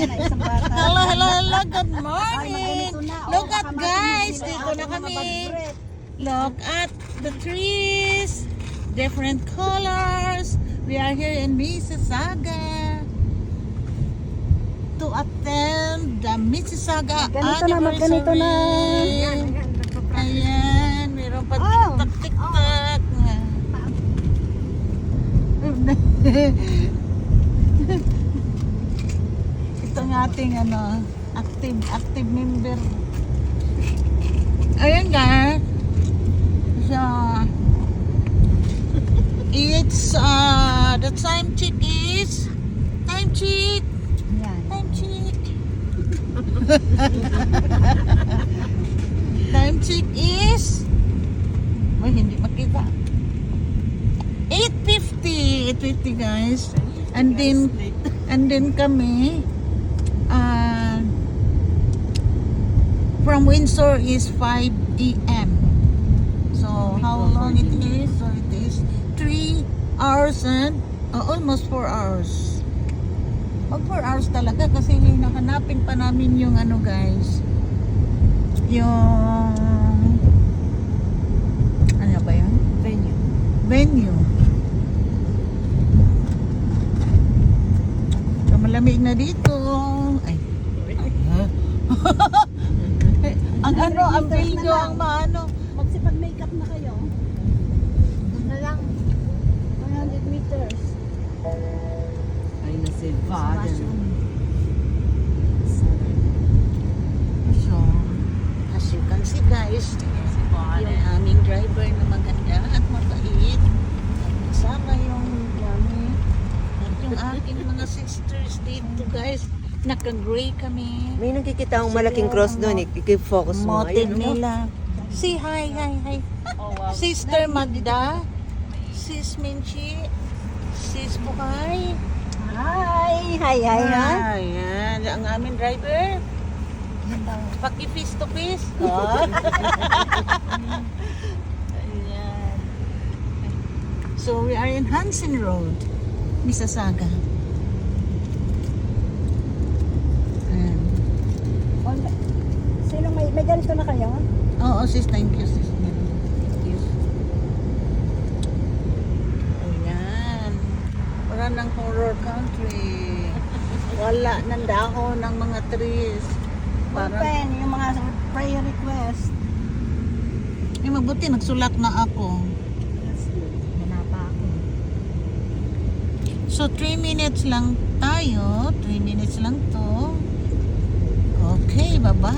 Hello, hello, hello. Good morning. Look at guys. Dito na kami. Look at the trees. Different colors. We are here in Mississauga to attend the Mississauga anniversary. Ayan, mayroon pa tiktak-tiktak. Ito ang ating active member. Ayan guys. So, it's the time check is time check. Time check is hindi makita. 8:50 guys. And then kami from Windsor is 5 AM. So how long it is? So it is 3 hours and almost 4 hours. Mag 4 hours talaga kasi hinahanapin pa namin yung guys. Yung ano ba yun? Venue. So, malamig na dito. Ay. Ang video ang maano. Magsipag-makeup na kayo. Doon na lang. 100 meters. Ay, nasi Vaden. So, as you can see guys, yung aming driver na maganda at mabait. Kasama yung mami at yung aking mga sisters dito guys. Naka-gray kami. May nakikita akong malaking cross doon. I-focus mo. Motive nila. Say hi. Sister Magda. Sis Minchi. Sis Bukay. Hi. Ayan. Ang aming driver. Paki-face to face. Ayan. So we are in Hansen Road, Mississauga. Ayan. Sino may ganito na kayo? Oo, sis. Thank you, sis. Thank you. Ayan. Wala ng horror country. Wala ng dahon ng mga trees. Open, yung mga prayer request. Mabuti, nagsulat na ako. Nanapa ako. So, 3 minutes lang tayo. 3 minutes lang to. Okay, bye-bye.